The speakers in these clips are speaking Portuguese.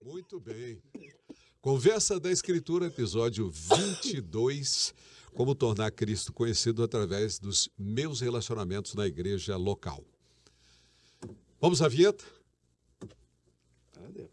Muito bem. Conversa da Escritura, episódio 22. Como tornar Cristo conhecido através dos meus relacionamentos na igreja local. Vamos à vinheta? Cadê?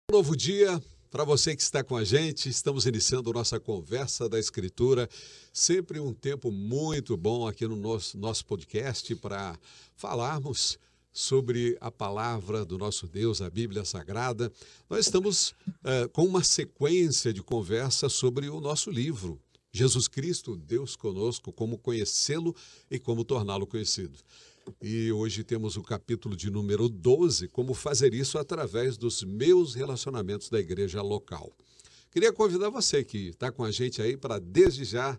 Novo dia para você que está com a gente. Estamos iniciando nossa Conversa da Escritura. Sempre um tempo muito bom aqui no nosso podcast para falarmos sobre a palavra do nosso Deus, a Bíblia Sagrada. Nós estamos com uma sequência de conversa sobre o nosso livro, Jesus Cristo, Deus Conosco, como conhecê-lo e como torná-lo conhecido. E hoje temos o capítulo de número 12, como fazer isso através dos meus relacionamentos da igreja local. Queria convidar você que está com a gente aí para, desde já,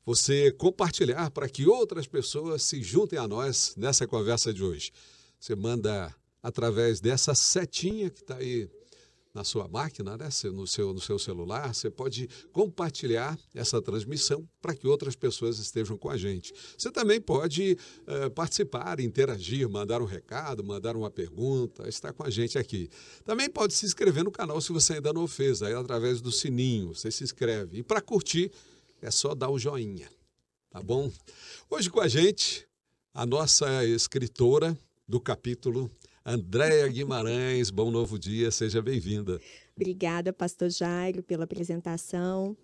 você compartilhar para que outras pessoas se juntem a nós nessa conversa de hoje. Você manda através dessa setinha que está aí na sua máquina, né? no seu celular, você pode compartilhar essa transmissão para que outras pessoas estejam com a gente. Você também pode participar, interagir, mandar um recado, mandar uma pergunta, estar com a gente aqui. Também pode se inscrever no canal se você ainda não fez, aí através do sininho, você se inscreve. E para curtir, é só dar o joinha, tá bom? Hoje com a gente, a nossa escritora do capítulo, Andréia Guimarães. Bom novo dia, seja bem-vinda. Obrigada, pastor Jairo, pela apresentação.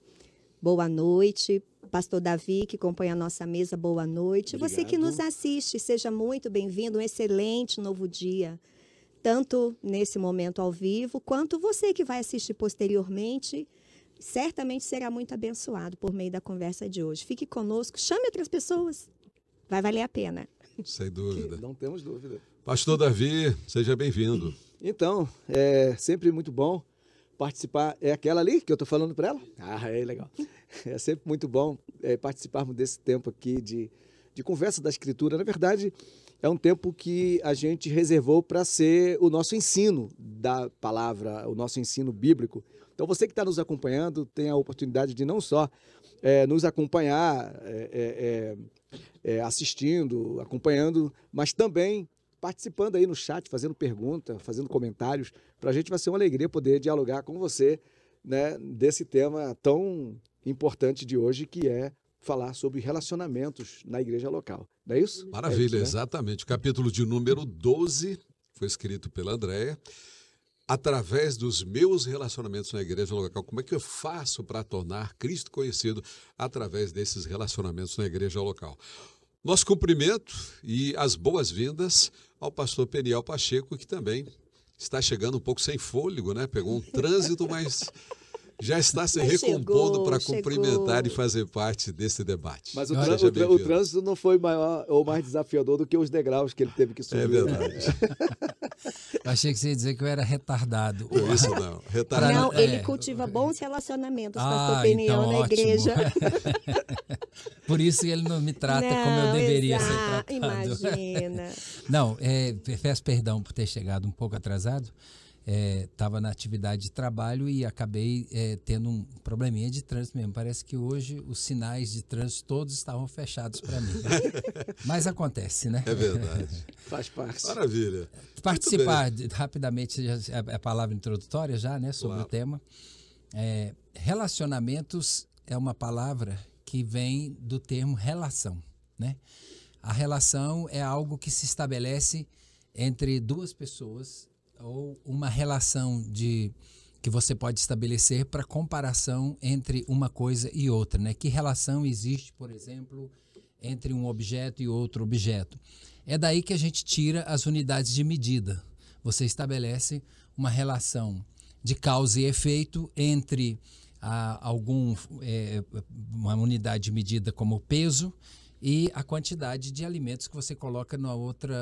Boa noite. Pastor Davi, que acompanha a nossa mesa, boa noite. Obrigado. Você que nos assiste, seja muito bem-vindo. Um excelente novo dia, tanto nesse momento ao vivo, quanto você que vai assistir posteriormente, certamente será muito abençoado por meio da conversa de hoje. Fique conosco, chame outras pessoas, vai valer a pena. Sem dúvida. Não temos dúvida. Pastor Davi, seja bem-vindo. Então, é sempre muito bom participar. É aquela ali que eu estou falando para ela? Ah, é legal. É sempre muito bom participarmos desse tempo aqui de conversa da Escritura. Na verdade, é um tempo que a gente reservou para ser o nosso ensino da palavra, o nosso ensino bíblico. Então, você que está nos acompanhando tem a oportunidade de não só nos acompanhar, assistindo, acompanhando, mas também participando aí no chat, fazendo pergunta, fazendo comentários. Para a gente vai ser uma alegria poder dialogar com você, né, desse tema tão importante de hoje, que é falar sobre relacionamentos na igreja local. Não é isso? Maravilha, isso, né? Exatamente. O capítulo de número 12 foi escrito pela Andréia. Através dos meus relacionamentos na igreja local, como é que eu faço para tornar Cristo conhecido através desses relacionamentos na igreja local? Nosso cumprimento e as boas-vindas ao pastor Peniel Pacheco, que também está chegando um pouco sem fôlego, né? Pegou um trânsito, mas já está se recompondo para cumprimentar e fazer parte desse debate. Mas o trânsito não foi maior ou mais desafiador do que os degraus que ele teve que subir. É verdade. Eu achei que você ia dizer que eu era retardado. Por isso não. Retardado. Não, ele cultiva bons relacionamentos, pastor Peniel, então, na igreja. Por isso ele não me trata como eu deveria ser tratado. Imagina. Não, peço perdão por ter chegado um pouco atrasado. Estava na atividade de trabalho e acabei tendo um probleminha de trânsito mesmo. Parece que hoje os sinais de trânsito todos estavam fechados para mim. Mas acontece, né? É verdade. Faz parte. Maravilha. Participar rapidamente, a palavra introdutória já, né, sobre Claro. o tema. Relacionamentos é uma palavra que vem do termo relação, né? A relação é algo que se estabelece entre duas pessoas, ou uma relação que você pode estabelecer para comparação entre uma coisa e outra, né? Que relação existe, por exemplo, entre um objeto e outro objeto? É daí que a gente tira as unidades de medida. Você estabelece uma relação de causa e efeito entre uma unidade de medida como peso e a quantidade de alimentos que você coloca no outro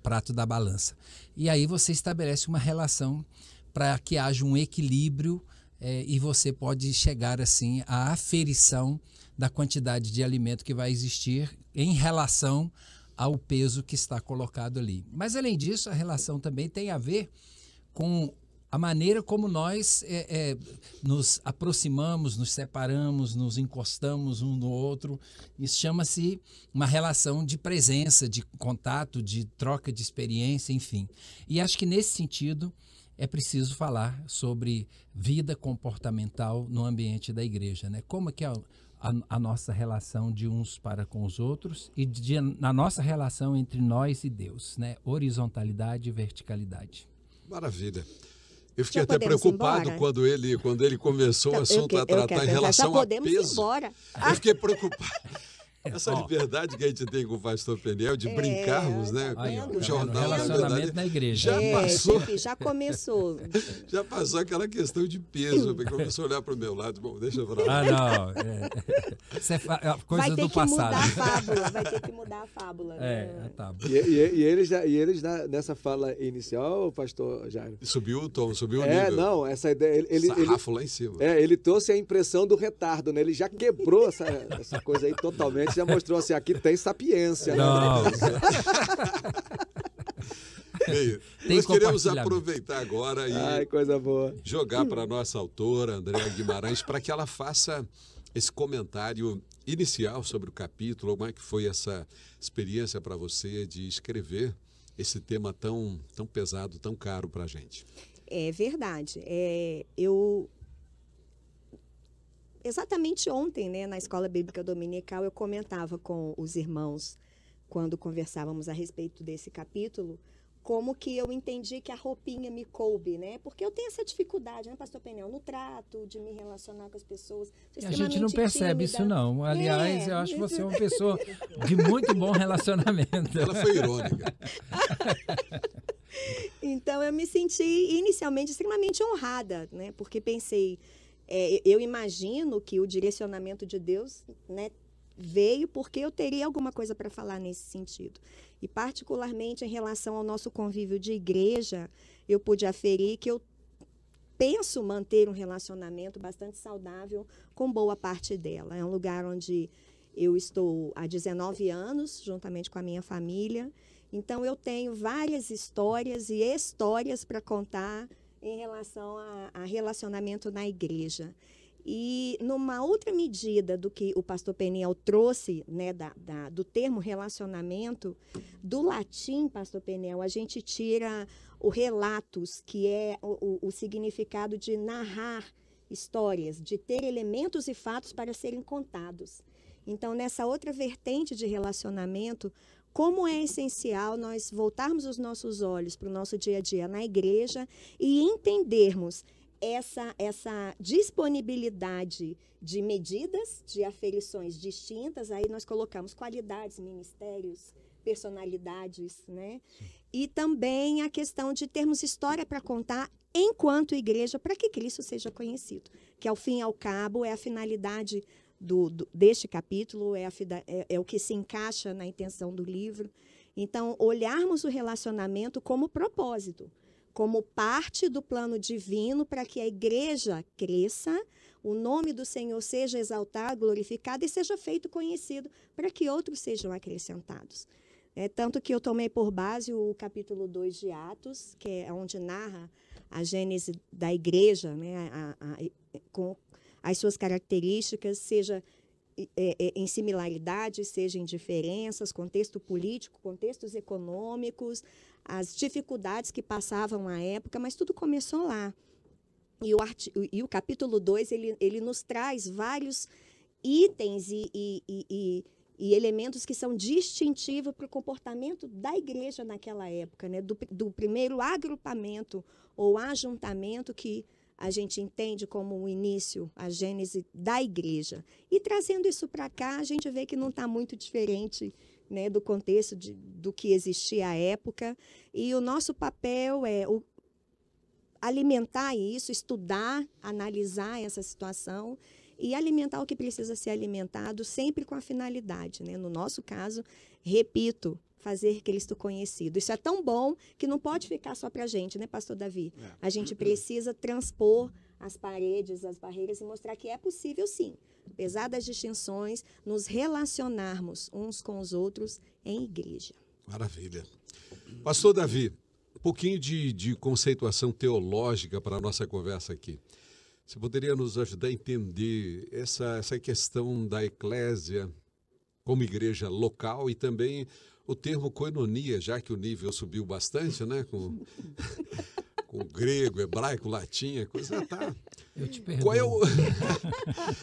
prato da balança. E aí você estabelece uma relação para que haja um equilíbrio e você pode chegar assim à aferição da quantidade de alimento que vai existir em relação ao peso que está colocado ali. Mas além disso, a relação também tem a ver com a maneira como nós nos aproximamos, nos separamos, nos encostamos um no outro. Isso chama-se uma relação de presença, de contato, de troca de experiência, enfim. E acho que nesse sentido é preciso falar sobre vida comportamental no ambiente da igreja, né? Como é que é a nossa relação de uns para com os outros e na nossa relação entre nós e Deus, né? Horizontalidade e verticalidade. Maravilha. Eu fiquei até preocupado quando ele começou o assunto a tratar em relação a peso. Ir embora. Eu fiquei preocupado. Essa liberdade que a gente tem com o pastor Peniel de brincarmos, né? Com o jornal, relacionamento na igreja. Já começou. Já passou aquela questão de peso. Começou a olhar para o meu lado. Bom, deixa eu falar. Não. Isso é coisa do passado. Vai ter que mudar a fábula. A tábua. E eles nessa fala inicial, pastor Jairo? Subiu o tom, subiu o nível. Não, essa ideia... Sarrafo lá em cima. Ele trouxe a impressão do retardo, né? Ele já quebrou essa coisa aí totalmente. Já mostrou assim, aqui tem sapiência. Não. Né? Bem, nós queremos aproveitar agora e coisa boa. jogar para a nossa autora, Andréa Guimarães, para que ela faça esse comentário inicial sobre o capítulo, como é que foi essa experiência para você de escrever esse tema tão pesado, tão caro para a gente. É verdade. Exatamente ontem, né, na Escola Bíblica Dominical, eu comentava com os irmãos, quando conversávamos a respeito desse capítulo, como que eu entendi que a roupinha me coube, né? Porque eu tenho essa dificuldade, né, pastor Peniel, no trato, de me relacionar com as pessoas. A gente não percebe isso, não. Aliás, eu acho que você é uma pessoa de muito bom relacionamento. Ela foi irônica. Então, eu me senti inicialmente extremamente honrada, né? Porque pensei... eu imagino que o direcionamento de Deus, né, veio porque eu teria alguma coisa para falar nesse sentido. E, particularmente, em relação ao nosso convívio de igreja, eu pude aferir que eu penso manter um relacionamento bastante saudável com boa parte dela. É um lugar onde eu estou há 19 anos, juntamente com a minha família. Então, eu tenho várias histórias e histórias para contar em relação a relacionamento na igreja. E, numa outra medida do que o pastor Peniel trouxe, né, do termo relacionamento, do latim, pastor Peniel, a gente tira o relatus, que é o significado de narrar histórias, de ter elementos e fatos para serem contados. Então, nessa outra vertente de relacionamento, como é essencial nós voltarmos os nossos olhos para o nosso dia a dia na igreja e entendermos essa disponibilidade de medidas, de aferições distintas. Aí nós colocamos qualidades, ministérios, personalidades, né? E também a questão de termos história para contar enquanto igreja, para que Cristo seja conhecido, que ao fim e ao cabo é a finalidade deste capítulo, é o que se encaixa na intenção do livro. Então, olharmos o relacionamento como propósito, como parte do plano divino para que a igreja cresça, o nome do Senhor seja exaltado, glorificado e seja feito conhecido para que outros sejam acrescentados. Tanto que eu tomei por base o capítulo 2 de Atos, que é onde narra a gênese da igreja, né, com as suas características, seja em similaridades, seja em diferenças, contexto político, contextos econômicos, as dificuldades que passavam à época, mas tudo começou lá. E o capítulo 2, ele nos traz vários itens e elementos que são distintivos para o comportamento da igreja naquela época, né? Do primeiro agrupamento ou ajuntamento que a gente entende como o início, a gênese da igreja. E trazendo isso para cá, a gente vê que não está muito diferente, né, do contexto do que existia à época. E o nosso papel é alimentar isso, estudar, analisar essa situação e alimentar o que precisa ser alimentado, sempre com a finalidade, né? No nosso caso, repito, fazer Cristo conhecido. Isso é tão bom que não pode ficar só para a gente, né, pastor Davi? A gente precisa transpor as paredes, as barreiras e mostrar que é possível, sim, apesar das distinções, nos relacionarmos uns com os outros em igreja. Maravilha. Pastor Davi, pouquinho de conceituação teológica para a nossa conversa aqui. Você poderia nos ajudar a entender essa questão da eclésia como igreja local e também o termo koinonia, já que o nível subiu bastante, né? Com grego, hebraico, latim, a coisa tá. Eu te perdoo. Qual é o...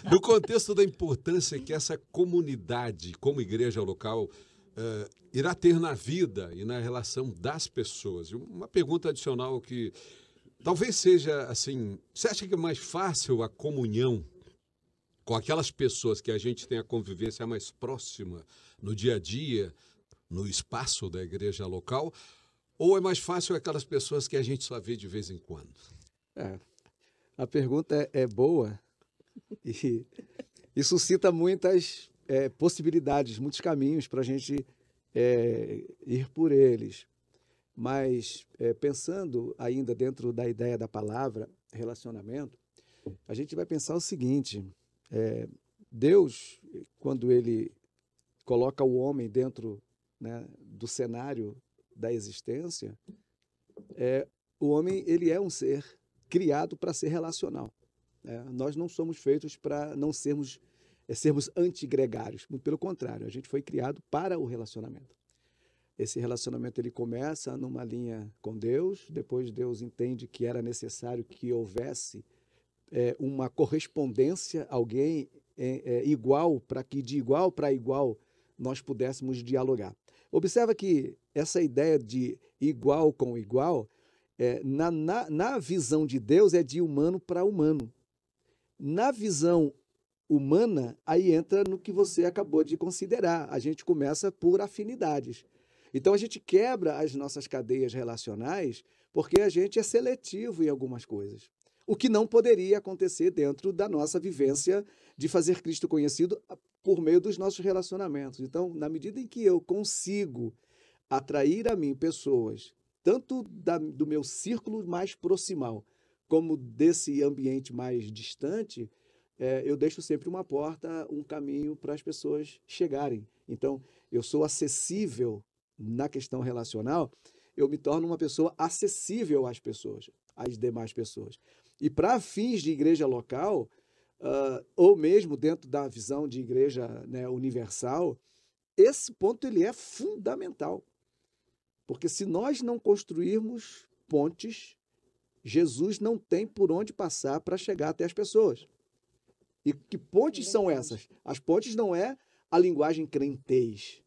No contexto da importância que essa comunidade, como igreja local, irá ter na vida e na relação das pessoas? Uma pergunta adicional que talvez seja assim, você acha que é mais fácil a comunhão com aquelas pessoas que a gente tem a convivência mais próxima no dia a dia, no espaço da igreja local, ou é mais fácil aquelas pessoas que a gente só vê de vez em quando? A pergunta é boa e suscita muitas possibilidades, muitos caminhos para a gente ir por eles. Mas pensando ainda dentro da ideia da palavra relacionamento, a gente vai pensar o seguinte: Deus, quando ele coloca o homem dentro, né, do cenário da existência, o homem ele é um ser criado para ser relacional. Nós não somos feitos para não sermos antigregários, muito pelo contrário, a gente foi criado para o relacionamento. Esse relacionamento ele começa numa linha com Deus, depois Deus entende que era necessário que houvesse uma correspondência, alguém igual, para que de igual para igual nós pudéssemos dialogar. Observa que essa ideia de igual com igual, na visão de Deus, é de humano para humano. Na visão humana, aí entra no que você acabou de considerar. A gente começa por afinidades. Então, a gente quebra as nossas cadeias relacionais porque a gente é seletivo em algumas coisas. O que não poderia acontecer dentro da nossa vivência de fazer Cristo conhecido por meio dos nossos relacionamentos. Então, na medida em que eu consigo atrair a mim pessoas, tanto do meu círculo mais proximal, como desse ambiente mais distante, eu deixo sempre uma porta, um caminho para as pessoas chegarem. Então, eu sou acessível na questão relacional, eu me torno uma pessoa acessível às pessoas, às demais pessoas. E para fins de igreja local, ou mesmo dentro da visão de igreja, né, universal, esse ponto ele é fundamental. Porque se nós não construirmos pontes, Jesus não tem por onde passar para chegar até as pessoas. E que pontes são essas? As pontes não é a linguagem crentez,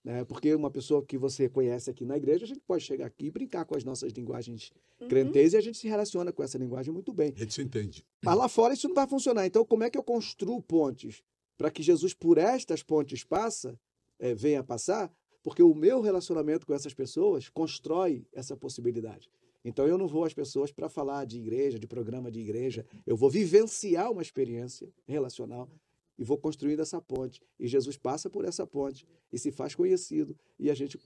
né? Porque uma pessoa que você conhece aqui na igreja, a gente pode chegar aqui e brincar com as nossas linguagens crentez e a gente se relaciona com essa linguagem muito bem. A gente se entende. Mas lá fora isso não vai funcionar. Então, como é que eu construo pontes para que Jesus, por estas pontes, venha passar? Porque o meu relacionamento com essas pessoas constrói essa possibilidade. Então, eu não vou às pessoas para falar de igreja, de programa de igreja. Eu vou vivenciar uma experiência relacional e vou construindo essa ponte. E Jesus passa por essa ponte e se faz conhecido. E a gente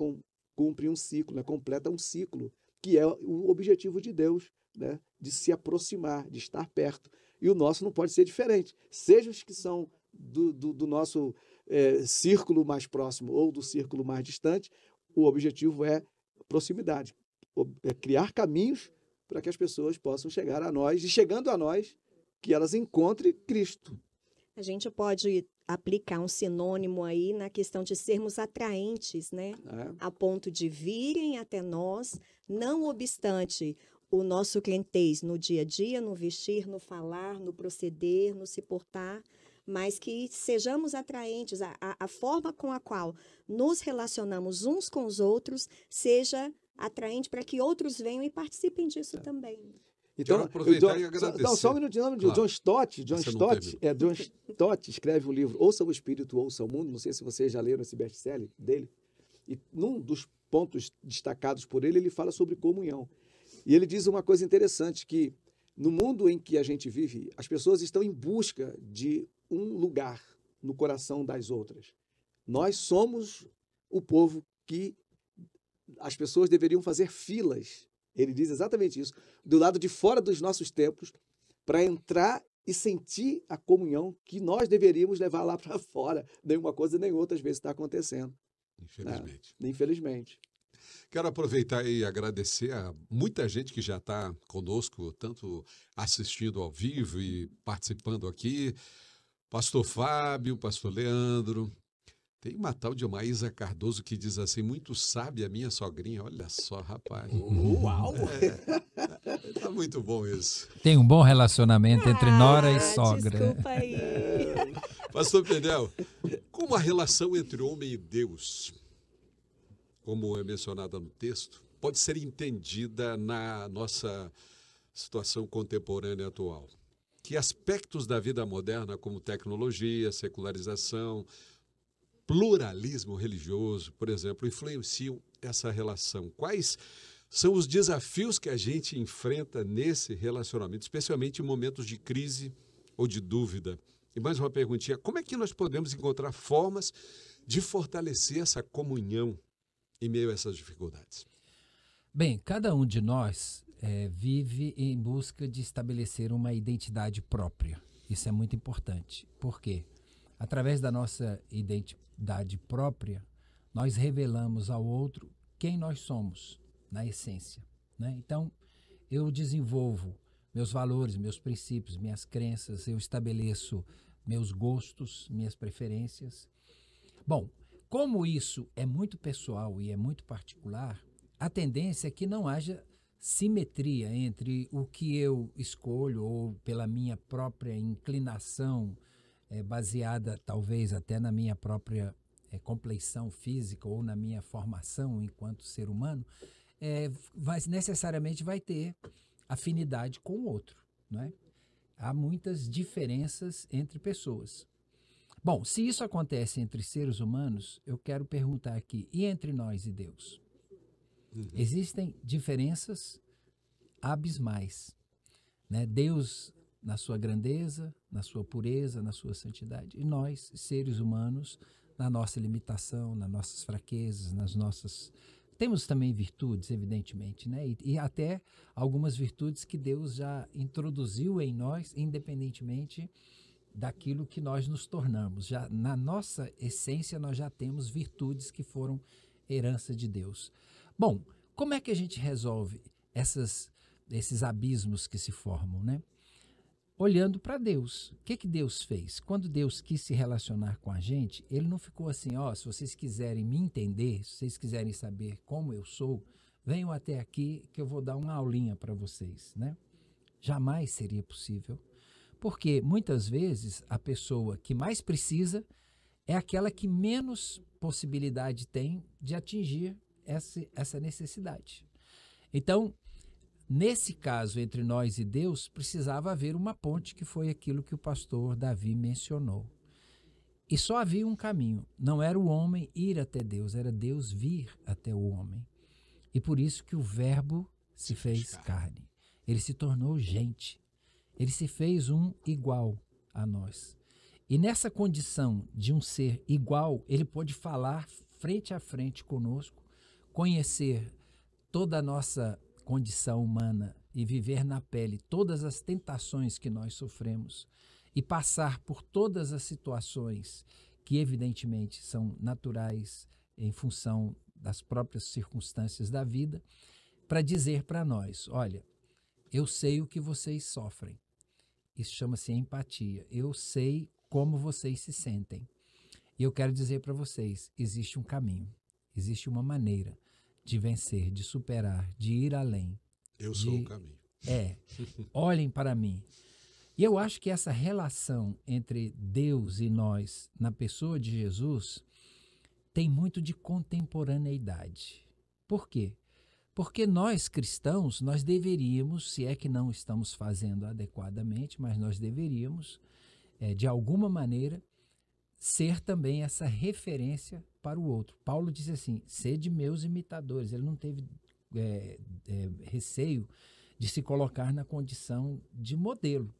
cumpre um ciclo, né? Completa um ciclo, que é o objetivo de Deus, né? De se aproximar, de estar perto. E o nosso não pode ser diferente. Seja os que são do nosso círculo mais próximo ou do círculo mais distante, o objetivo é proximidade. Criar caminhos para que as pessoas possam chegar a nós e, chegando a nós, que elas encontrem Cristo. A gente pode aplicar um sinônimo aí na questão de sermos atraentes, né? A ponto de virem até nós, não obstante o nosso crentez no dia a dia, no vestir, no falar, no proceder, no se portar, mas que sejamos atraentes, a forma com a qual nos relacionamos uns com os outros seja atraente para que outros venham e participem disso também. Então, aproveitar e agradecer. Só um minutinho. Claro. John Stott escreve um livro, Ouça o Espírito, Ouça o Mundo. Não sei se vocês já leram esse best-seller dele. E num dos pontos destacados por ele, ele fala sobre comunhão. E ele diz uma coisa interessante, que no mundo em que a gente vive, as pessoas estão em busca de um lugar no coração das outras. Nós somos o povo que as pessoas deveriam fazer filas. Ele diz exatamente isso, do lado de fora dos nossos templos, para entrar e sentir a comunhão que nós deveríamos levar lá para fora. Nem uma coisa nem outra, às vezes, está acontecendo. Infelizmente. Infelizmente. Quero aproveitar e agradecer a muita gente que já está conosco, tanto assistindo ao vivo e participando aqui. Pastor Fábio, Pastor Leandro. Tem uma tal de Maísa Cardoso que diz assim, muito sábia minha sogrinha. Olha só, rapaz. Uau! Tá muito bom isso. Tem um bom relacionamento entre nora e sogra. Desculpa aí. Pastor Penel, como a relação entre homem e Deus, como é mencionada no texto, pode ser entendida na nossa situação contemporânea atual? Que aspectos da vida moderna, como tecnologia, secularização, pluralismo religioso, por exemplo, influenciam essa relação? Quais são os desafios que a gente enfrenta nesse relacionamento, especialmente em momentos de crise ou de dúvida? E mais uma perguntinha, como é que nós podemos encontrar formas de fortalecer essa comunhão em meio a essas dificuldades? Bem, cada um de nós vive em busca de estabelecer uma identidade própria. Isso é muito importante. Por quê? Através da nossa identidade própria, nós revelamos ao outro quem nós somos, na essência, né? Então, eu desenvolvo meus valores, meus princípios, minhas crenças, eu estabeleço meus gostos, minhas preferências. Bom, como isso é muito pessoal e é muito particular, a tendência é que não haja simetria entre o que eu escolho ou pela minha própria inclinação, baseada talvez até na minha própria compleição física ou na minha formação enquanto ser humano, necessariamente vai ter afinidade com o outro, não é? Há muitas diferenças entre pessoas. Bom, se isso acontece entre seres humanos, eu quero perguntar aqui, e entre nós e Deus? Existem diferenças abismais, né? Deus na sua grandeza, na sua pureza, na sua santidade, e nós, seres humanos, na nossa limitação, nas nossas fraquezas, nas nossas... Temos também virtudes, evidentemente, né? E até algumas virtudes que Deus já introduziu em nós, independentemente daquilo que nós nos tornamos. Já na nossa essência, nós já temos virtudes que foram herança de Deus. Bom, como é que a gente resolve esses abismos que se formam, né? Olhando para Deus. O que Deus fez? Quando Deus quis se relacionar com a gente, ele não ficou assim, se vocês quiserem me entender, se vocês quiserem saber como eu sou, venham até aqui que eu vou dar uma aulinha para vocês, né? Jamais seria possível, porque muitas vezes a pessoa que mais precisa é aquela que menos possibilidade tem de atingir essa necessidade. Então, nesse caso, entre nós e Deus, precisava haver uma ponte, que foi aquilo que o pastor Davi mencionou. E só havia um caminho, não era o homem ir até Deus, era Deus vir até o homem. E por isso que o verbo se fez carne. Ele se tornou gente. Ele se fez um igual a nós. E nessa condição de um ser igual, ele pôde falar frente a frente conosco, conhecer toda a nossa condição humana e viver na pele todas as tentações que nós sofremos e passar por todas as situações que evidentemente são naturais em função das próprias circunstâncias da vida, para dizer para nós, olha, eu sei o que vocês sofrem. Isso chama-se empatia. Eu sei como vocês se sentem. E eu quero dizer para vocês, existe um caminho, existe uma maneira de vencer, de superar, de ir além. Eu sou o caminho. Olhem para mim. E eu acho que essa relação entre Deus e nós, na pessoa de Jesus, tem muito de contemporaneidade. Por quê? Porque nós, cristãos, nós deveríamos, se é que não estamos fazendo adequadamente, mas nós deveríamos, de alguma maneira, ser também essa referência para o outro. Paulo diz assim, sede meus imitadores. Ele não teve receio de se colocar na condição de modelo.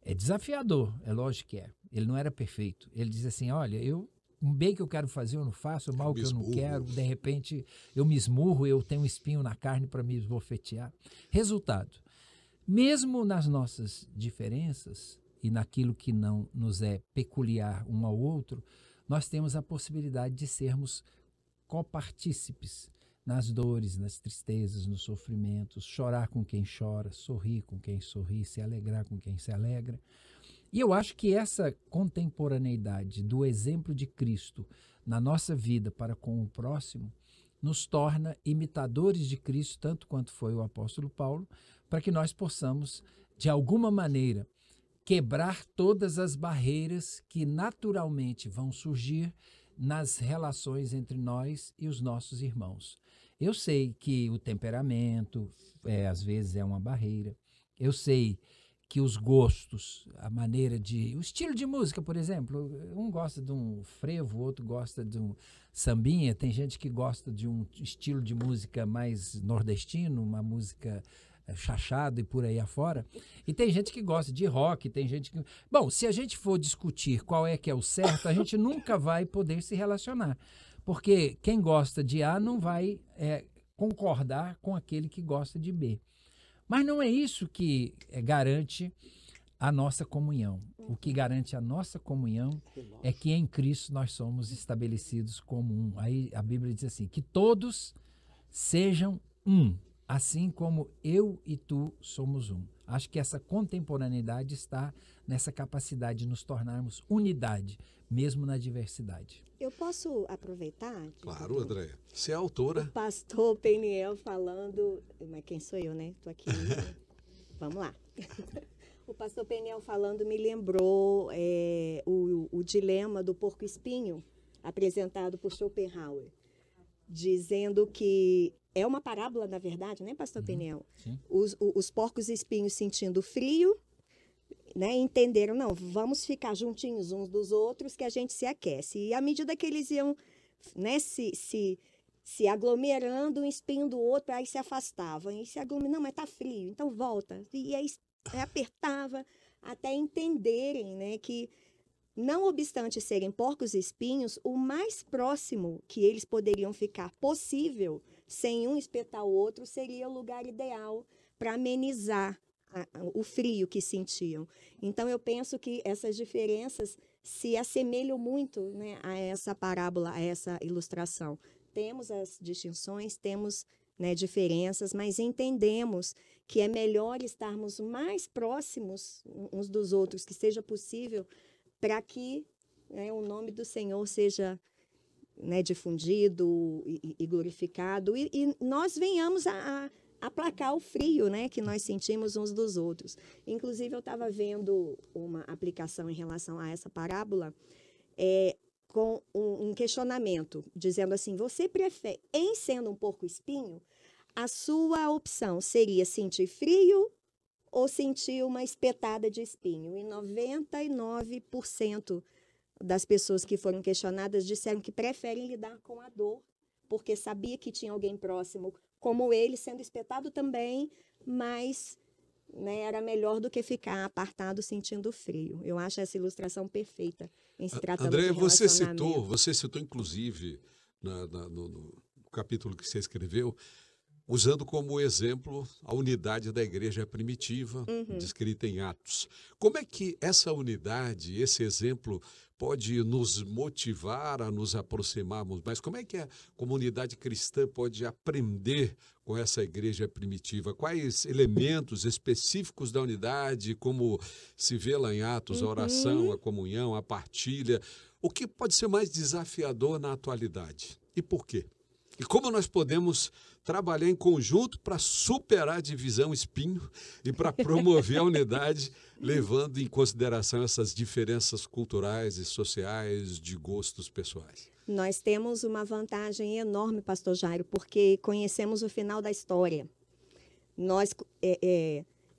É desafiador, é lógico que é. Ele não era perfeito. Ele diz assim, olha, o bem que eu quero fazer eu não faço, o mal que eu não quero, de repente eu me esmurro, eu tenho um espinho na carne para me esbofetear. Resultado, mesmo nas nossas diferenças e naquilo que não nos é peculiar um ao outro, nós temos a possibilidade de sermos copartícipes nas dores, nas tristezas, nos sofrimentos, chorar com quem chora, sorrir com quem sorri, se alegrar com quem se alegra. E eu acho que essa contemporaneidade do exemplo de Cristo na nossa vida para com o próximo nos torna imitadores de Cristo, tanto quanto foi o apóstolo Paulo, para que nós possamos, de alguma maneira, quebrar todas as barreiras que naturalmente vão surgir nas relações entre nós e os nossos irmãos. Eu sei que o temperamento, às vezes, é uma barreira. Eu sei que os gostos, a maneira de... O estilo de música, por exemplo, um gosta de um frevo, o outro gosta de um sambinha, tem gente que gosta de um estilo de música mais nordestino, uma música chachado e por aí afora, e tem gente que gosta de rock, tem gente que... Bom, se a gente for discutir qual é que é o certo, a gente nunca vai poder se relacionar, porque quem gosta de A não vai concordar com aquele que gosta de B. Mas não é isso que garante a nossa comunhão. O que garante a nossa comunhão é que em Cristo nós somos estabelecidos como um. Aí a Bíblia diz assim, que todos sejam um, assim como eu e tu somos um. Acho que essa contemporaneidade está nessa capacidade de nos tornarmos unidade, mesmo na diversidade. Eu posso aproveitar? Claro, Andréia. Você é autora. O pastor Peniel falando... Mas quem sou eu, né? Estou aqui. Vamos lá. O pastor Peniel falando me lembrou o dilema do porco-espinho, apresentado por Schopenhauer, dizendo que é uma parábola, na verdade, né, pastor Peniel? Sim. Os porcos-espinhos sentindo frio, né, entenderam, não, vamos ficar juntinhos uns dos outros que a gente se aquece. E à medida que eles iam, né, se aglomerando, um espinho do outro, aí se afastavam. E se aglomerando, não, mas tá frio, então volta. E aí apertava até entenderem, né, que, não obstante serem porcos espinhos, o mais próximo que eles poderiam ficar possível, sem um espetar o outro, seria o lugar ideal para amenizar o frio que sentiam. Então, eu penso que essas diferenças se assemelham muito, né, a essa parábola, a essa ilustração. Temos as distinções, temos, né, diferenças, mas entendemos que é melhor estarmos mais próximos uns dos outros, que seja possível, para que, né, o nome do Senhor seja, né, difundido e glorificado, e nós venhamos a aplacar o frio, né, que nós sentimos uns dos outros. Inclusive, eu estava vendo uma aplicação em relação a essa parábola, com um questionamento, dizendo assim, você prefere, em sendo um porco-espinho, a sua opção seria sentir frio ou sentir uma espetada de espinho? E 99% das pessoas que foram questionadas disseram que preferem lidar com a dor, porque sabia que tinha alguém próximo como ele, sendo espetado também, mas, né, era melhor do que ficar apartado sentindo frio. Eu acho essa ilustração perfeita em se tratando de relacionamento. Você citou inclusive no capítulo que você escreveu, usando como exemplo a unidade da igreja primitiva, descrita em Atos. Como é que essa unidade, esse exemplo, pode nos motivar a nos aproximarmos mais? Como é que a comunidade cristã pode aprender com essa igreja primitiva? Quais elementos específicos da unidade, como se vê lá em Atos, a oração, a comunhão, a partilha? O que pode ser mais desafiador na atualidade? E por quê? E como nós podemos trabalhar em conjunto para superar a divisão espinho e para promover a unidade, levando em consideração essas diferenças culturais e sociais, de gostos pessoais? Nós temos uma vantagem enorme, pastor Jairo, porque conhecemos o final da história. Nós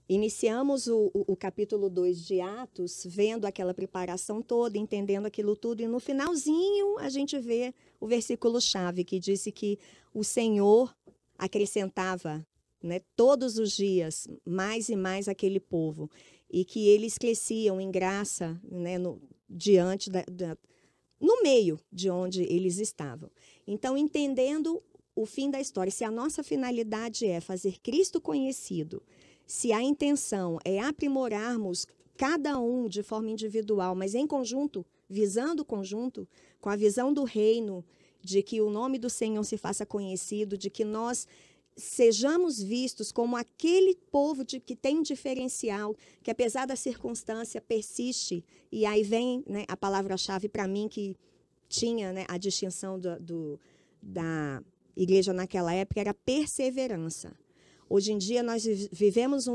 iniciamos o capítulo 2 de Atos, vendo aquela preparação toda, entendendo aquilo tudo, e no finalzinho a gente vê o versículo-chave que disse que o Senhor acrescentava, né, todos os dias mais e mais aquele povo, e que eles cresciam em graça, né, no meio de onde eles estavam. Então, entendendo o fim da história, se a nossa finalidade é fazer Cristo conhecido, se a intenção é aprimorarmos cada um de forma individual, mas em conjunto, visando o conjunto, com a visão do reino de que o nome do Senhor se faça conhecido, de que nós sejamos vistos como aquele povo que tem um diferencial, que apesar da circunstância persiste. E aí vem, né, a palavra-chave para mim, que tinha, né, a distinção da igreja naquela época, era perseverança. Hoje em dia nós vivemos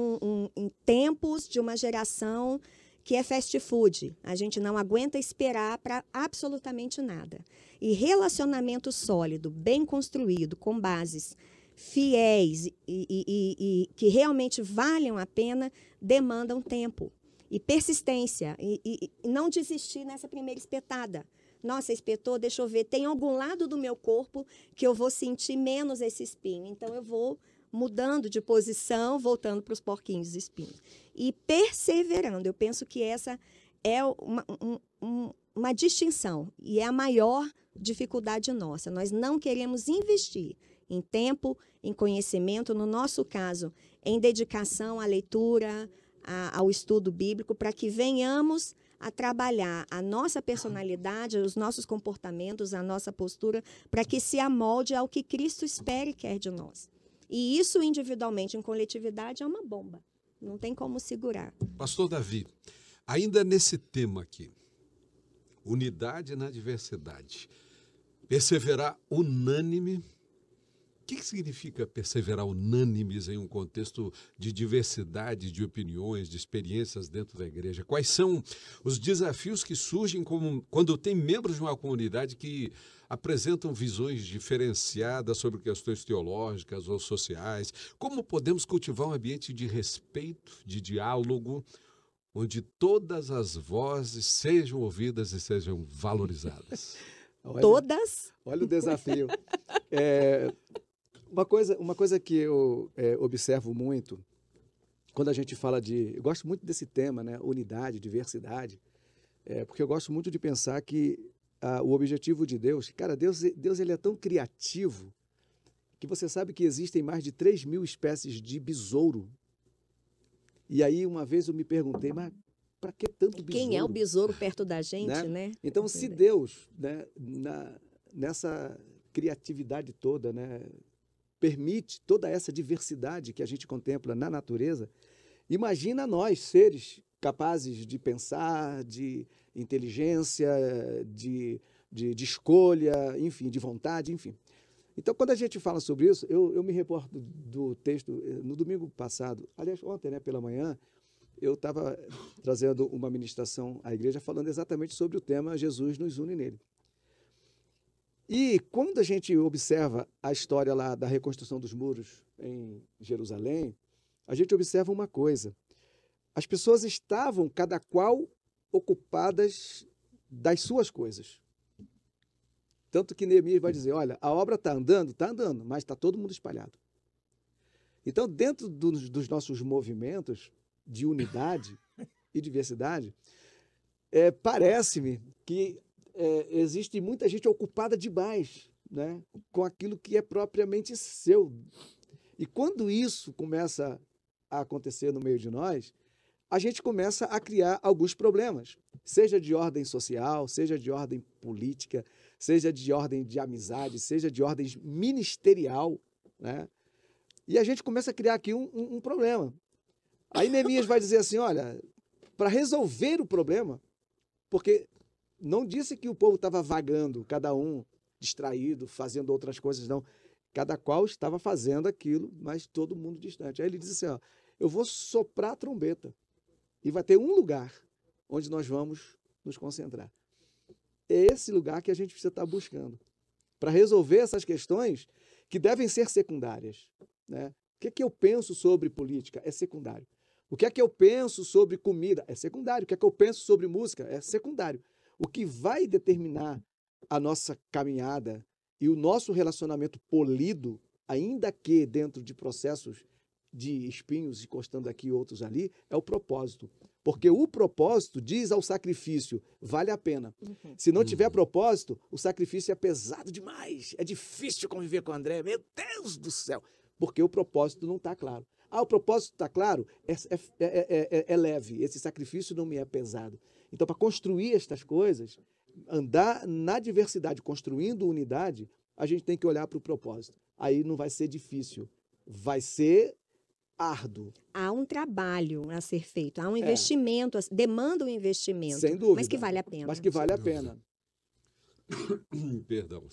em tempos de uma geração que é fast food. A gente não aguenta esperar para absolutamente nada. E relacionamento sólido, bem construído, com bases fiéis e que realmente valham a pena, demandam tempo e persistência. E não desistir nessa primeira espetada. Nossa, espetou, deixa eu ver, tem algum lado do meu corpo que eu vou sentir menos esse espinho. Então, eu vou mudando de posição, voltando para os porquinhos de espinho. E perseverando. Eu penso que essa é uma distinção e é a maior dificuldade nossa. Nós não queremos investir em tempo, em conhecimento, no nosso caso, em dedicação à leitura, ao estudo bíblico, para que venhamos a trabalhar a nossa personalidade, os nossos comportamentos, a nossa postura, para que se amolde ao que Cristo espera e quer de nós. E isso individualmente, em coletividade, é uma bomba. Não tem como segurar. Pastor Davi, ainda nesse tema aqui, unidade na diversidade, perseverar unânime. O que significa perseverar unânimes em um contexto de diversidade de opiniões, de experiências dentro da igreja? Quais são os desafios que surgem quando tem membros de uma comunidade que apresentam visões diferenciadas sobre questões teológicas ou sociais? Como podemos cultivar um ambiente de respeito, de diálogo, onde todas as vozes sejam ouvidas e sejam valorizadas? Todas? Olha o desafio. Uma coisa que eu observo muito, quando a gente fala eu gosto muito desse tema, né? Unidade, diversidade, porque eu gosto muito de pensar que o objetivo de Deus, cara, Deus ele é tão criativo que você sabe que existem mais de 3.000 espécies de besouro. E aí, uma vez eu me perguntei, mas para que tanto besouro? Quem é o besouro perto da gente, né? Então, se Deus, né, nessa criatividade toda, né, permite toda essa diversidade que a gente contempla na natureza, imagina nós, seres capazes de pensar, de inteligência, de escolha, enfim, de vontade, enfim. Então, quando a gente fala sobre isso, eu me reporto do texto, no domingo passado, aliás, ontem, né, pela manhã, eu estava trazendo uma ministração à igreja falando exatamente sobre o tema Jesus nos une nele. E quando a gente observa a história lá da reconstrução dos muros em Jerusalém, a gente observa uma coisa. As pessoas estavam, cada qual, ocupadas das suas coisas. Tanto que Neemias vai dizer, olha, a obra está andando, mas está todo mundo espalhado. Então, dentro dos nossos movimentos de unidade e diversidade, parece-me que existe muita gente ocupada demais, né, com aquilo que é propriamente seu. E quando isso começa a acontecer no meio de nós, a gente começa a criar alguns problemas, seja de ordem social, seja de ordem política, seja de ordem de amizade, seja de ordem ministerial, né? E a gente começa a criar aqui um problema. Aí Neemias vai dizer assim, olha, para resolver o problema, porque não disse que o povo estava vagando, cada um distraído, fazendo outras coisas, não. Cada qual estava fazendo aquilo, mas todo mundo distante. Aí ele diz assim, ó, eu vou soprar a trombeta e vai ter um lugar onde nós vamos nos concentrar. É esse lugar que a gente precisa estar buscando para resolver essas questões que devem ser secundárias, né? O que é que eu penso sobre política? É secundário. O que é que eu penso sobre comida? É secundário. O que é que eu penso sobre música? É secundário. O que vai determinar a nossa caminhada e o nosso relacionamento polido, ainda que dentro de processos de espinhos encostando aqui e outros ali, é o propósito. Porque o propósito diz ao sacrifício, vale a pena. Uhum. Se não tiver propósito, o sacrifício é pesado demais. É difícil conviver com o André. Meu Deus do céu! Porque o propósito não está claro. O propósito está claro, é leve. Esse sacrifício não me é pesado. Então, para construir estas coisas, andar na diversidade, construindo unidade, a gente tem que olhar para o propósito. Aí não vai ser difícil, vai ser árduo. Há um trabalho a ser feito, há um investimento, demanda um investimento. Sem dúvida. Mas que vale a pena. Mas que vale a pena. Perdão.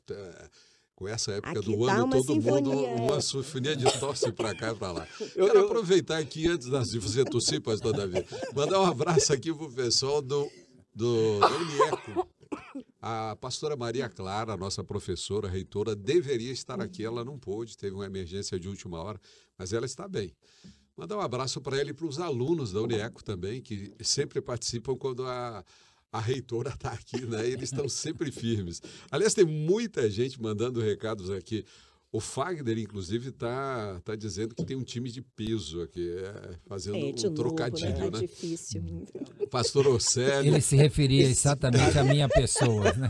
Com essa época Aqui do tá ano, uma todo mundo, sinfonia. uma sinfonia de tosse para cá e para lá. Quero aproveitar aqui, antes de você tossir, pastor Davi, mandar um abraço aqui para o pessoal do UNIECO. A pastora Maria Clara, nossa professora, reitora, deveria estar aqui, ela não pôde, teve uma emergência de última hora, mas ela está bem. Mandar um abraço para ela e para os alunos da UNIECO também, que sempre participam quando a reitora está aqui, né? Eles estão sempre firmes. Aliás, tem muita gente mandando recados aqui. O Fagner, inclusive, está dizendo que tem um time de peso aqui, fazendo de um trocadilho, novo, né? Difícil. Pastor Océlio. Ele se referia exatamente à minha pessoa, né?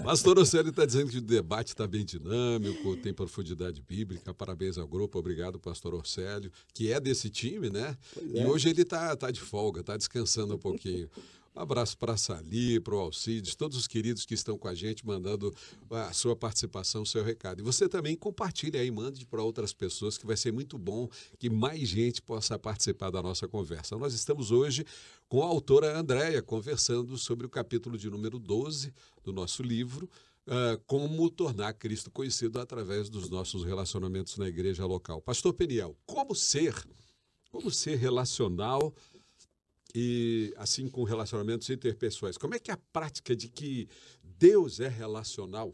Pastor Océlio está dizendo que o debate está bem dinâmico, tem profundidade bíblica. Parabéns ao grupo, obrigado, pastor Océlio, que é desse time, né? E hoje ele está de folga, está descansando um pouquinho. Um abraço para a Sali, para o Alcides, todos os queridos que estão com a gente, mandando a sua participação, o seu recado. E você também compartilha aí, mande para outras pessoas, que vai ser muito bom que mais gente possa participar da nossa conversa. Nós estamos hoje com a autora Andréia, conversando sobre o capítulo de número 12 do nosso livro, como tornar Cristo conhecido através dos nossos relacionamentos na igreja local. Pastor Peniel, como ser relacional e assim com relacionamentos interpessoais? Como é que a prática de que Deus é relacional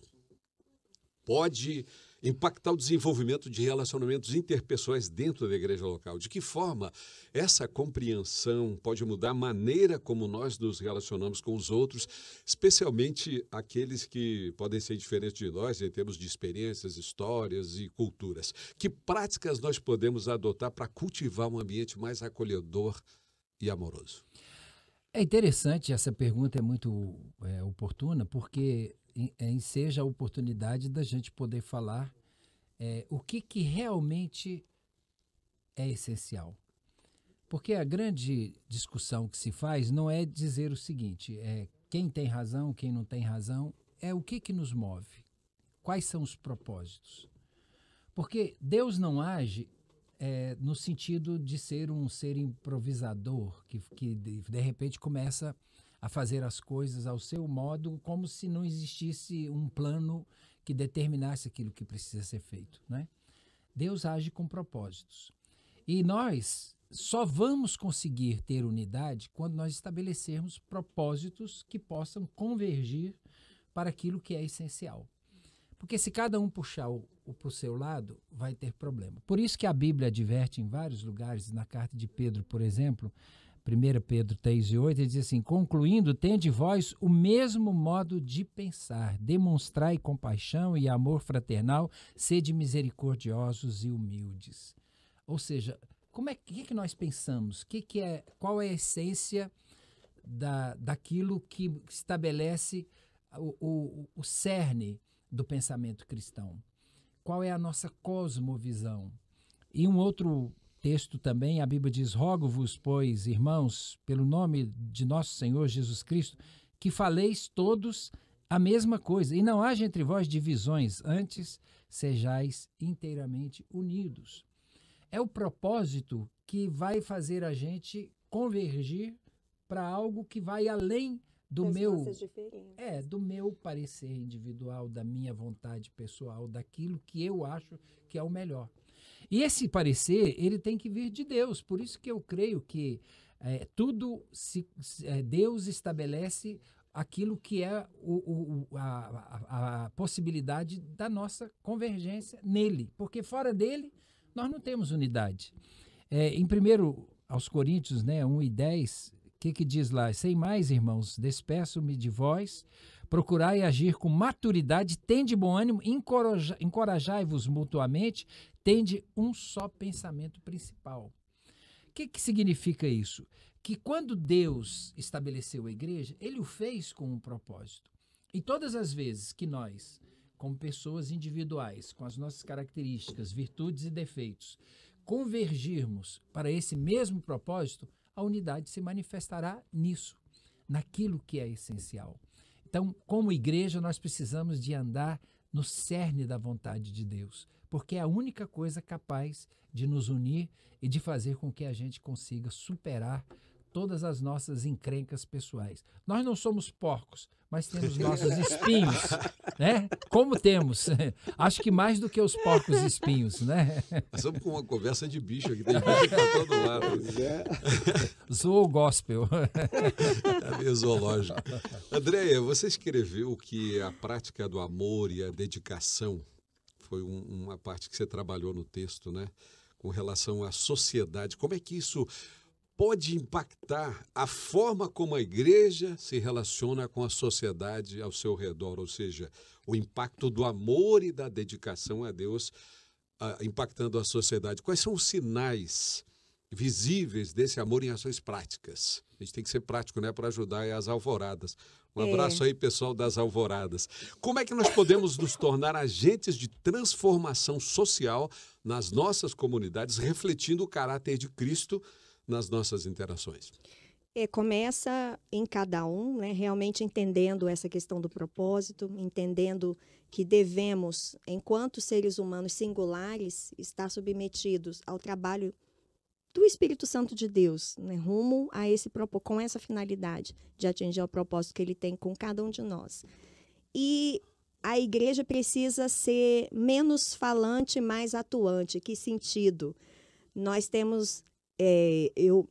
pode impactar o desenvolvimento de relacionamentos interpessoais dentro da igreja local? De que forma essa compreensão pode mudar a maneira como nós nos relacionamos com os outros, especialmente aqueles que podem ser diferentes de nós em termos de experiências, histórias e culturas? Que práticas nós podemos adotar para cultivar um ambiente mais acolhedor e amoroso? É interessante, essa pergunta é muito oportuna, porque enseja a oportunidade da gente poder falar o que realmente é essencial. Porque a grande discussão que se faz não é dizer o seguinte, quem tem razão, quem não tem razão, é o que nos move, quais são os propósitos. Porque Deus não age no sentido de ser um ser improvisador, que de repente começa a fazer as coisas ao seu modo, como se não existisse um plano que determinasse aquilo que precisa ser feito, né? Deus age com propósitos. E nós só vamos conseguir ter unidade quando nós estabelecermos propósitos que possam convergir para aquilo que é essencial. Porque se cada um puxar para o seu lado, vai ter problema. Por isso que a Bíblia adverte em vários lugares, na carta de Pedro, por exemplo, 1 Pedro 3:8, ele diz assim: concluindo, tende vós o mesmo modo de pensar, demonstrai compaixão e amor fraternal, sede misericordiosos e humildes. Ou seja, que nós pensamos? Qual é a essência daquilo que estabelece o cerne do pensamento cristão? Qual é a nossa cosmovisão? E um outro texto também, a Bíblia diz: rogo-vos, pois, irmãos, pelo nome de nosso Senhor Jesus Cristo, que faleis todos a mesma coisa, e não haja entre vós divisões, antes sejais inteiramente unidos. É o propósito que vai fazer a gente convergir para algo que vai além do meu parecer individual, da minha vontade pessoal, daquilo que eu acho que é o melhor. E esse parecer, ele tem que vir de Deus. Por isso que eu creio que Deus estabelece aquilo que é a possibilidade da nossa convergência nele. Porque fora dele, nós não temos unidade. Em 1 aos Coríntios, 1:10, o que diz lá? Sem mais, irmãos, despeço-me de vós, procurai agir com maturidade, tende bom ânimo, encorajai-vos mutuamente, tende um só pensamento principal. O que significa isso? Que quando Deus estabeleceu a igreja, ele o fez com um propósito. E todas as vezes que nós, como pessoas individuais, com as nossas características, virtudes e defeitos, convergirmos para esse mesmo propósito, a unidade se manifestará nisso, naquilo que é essencial. Então, como igreja, nós precisamos de andar no cerne da vontade de Deus, porque é a única coisa capaz de nos unir e de fazer com que a gente consiga superar todas as nossas encrencas pessoais. Nós não somos porcos, mas temos nossos espinhos, né? Como temos? Acho que mais do que os porcos espinhos, né? Nós estamos com uma conversa de bicho aqui, tem bicho para todo lado. Zoou gospel. É meio zoológico. Andréia, você escreveu que a prática do amor e a dedicação foi uma parte que você trabalhou no texto, né? Com relação à sociedade. Como é que isso pode impactar a forma como a igreja se relaciona com a sociedade ao seu redor, ou seja, o impacto do amor e da dedicação a Deus impactando a sociedade? Quais são os sinais visíveis desse amor em ações práticas? A gente tem que ser prático, né, para ajudar as alvoradas. Um abraço aí, pessoal das alvoradas. Como é que nós podemos nos tornar agentes de transformação social nas nossas comunidades, refletindo o caráter de Cristo nas nossas interações? Começa em cada um, né, realmente entendendo essa questão do propósito, entendendo que devemos, enquanto seres humanos singulares, estar submetidos ao trabalho do Espírito Santo de Deus, né, rumo a com essa finalidade de atingir o propósito que ele tem com cada um de nós. E a igreja precisa ser menos falante e mais atuante. Que sentido? Nós temos, eu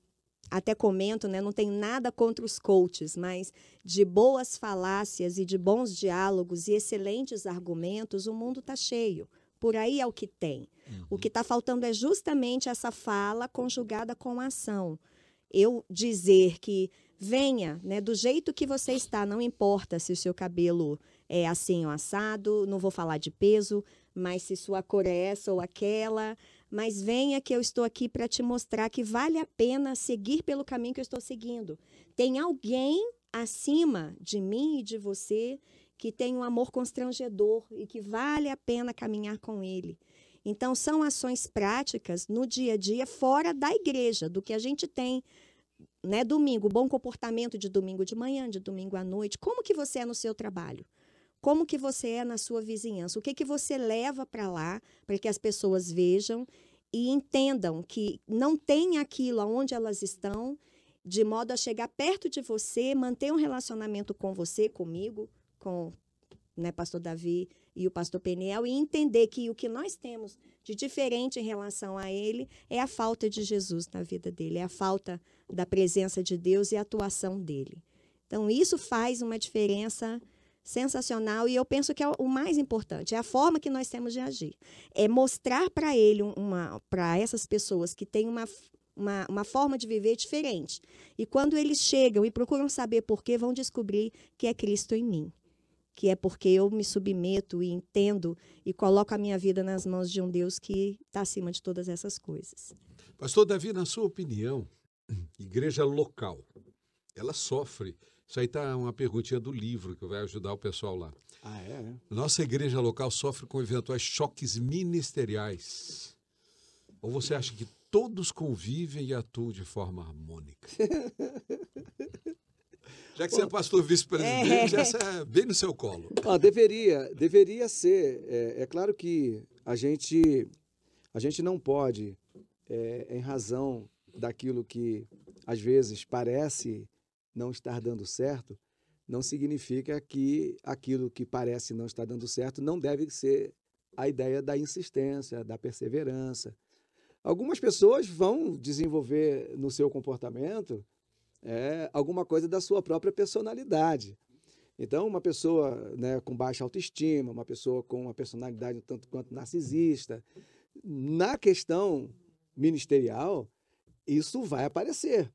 até comento, né, não tenho nada contra os coaches, mas de boas falácias e de bons diálogos e excelentes argumentos, o mundo está cheio. Por aí é o que tem. O que está faltando é justamente essa fala conjugada com a ação. Eu dizer que venha, né, do jeito que você está, não importa se o seu cabelo é assim ou assado, não vou falar de peso, mas se sua cor é essa ou aquela, mas venha que eu estou aqui para te mostrar que vale a pena seguir pelo caminho que eu estou seguindo. Tem alguém acima de mim e de você que tem um amor constrangedor e que vale a pena caminhar com ele. Então, são ações práticas no dia a dia, fora da igreja, do que a gente tem, né, domingo, bom comportamento de domingo de manhã, de domingo à noite. Como que você é no seu trabalho? Como que você é na sua vizinhança? O que que você leva para lá, para que as pessoas vejam e entendam que não tem aquilo aonde elas estão, de modo a chegar perto de você, manter um relacionamento com você, comigo, com, né, pastor Davi e o pastor Peniel, e entender que o que nós temos de diferente em relação a ele é a falta de Jesus na vida dele, é a falta da presença de Deus e a atuação dele. Então, isso faz uma diferença sensacional e eu penso que é o mais importante, é a forma que nós temos de agir. É mostrar para ele, para essas pessoas que têm uma forma de viver diferente. E quando eles chegam e procuram saber por quê, vão descobrir que é Cristo em mim. Que é porque eu me submeto e entendo e coloco a minha vida nas mãos de um Deus que está acima de todas essas coisas. Pastor Davi, na sua opinião, igreja local, ela sofre? Isso aí está uma perguntinha do livro que vai ajudar o pessoal lá. Ah, é? Nossa igreja local sofre com eventuais choques ministeriais. Ou você acha que todos convivem e atuam de forma harmônica? Já que você é pastor vice-presidente, essa é bem no seu colo. Deveria ser. É claro que a gente não pode, em razão daquilo que às vezes parece não estar dando certo, não significa que aquilo que parece não estar dando certo não deve ser a ideia da insistência, da perseverança. Algumas pessoas vão desenvolver no seu comportamento alguma coisa da sua própria personalidade. Então, uma pessoa, né, com baixa autoestima, uma pessoa com uma personalidade um tanto quanto narcisista, na questão ministerial, isso vai aparecer,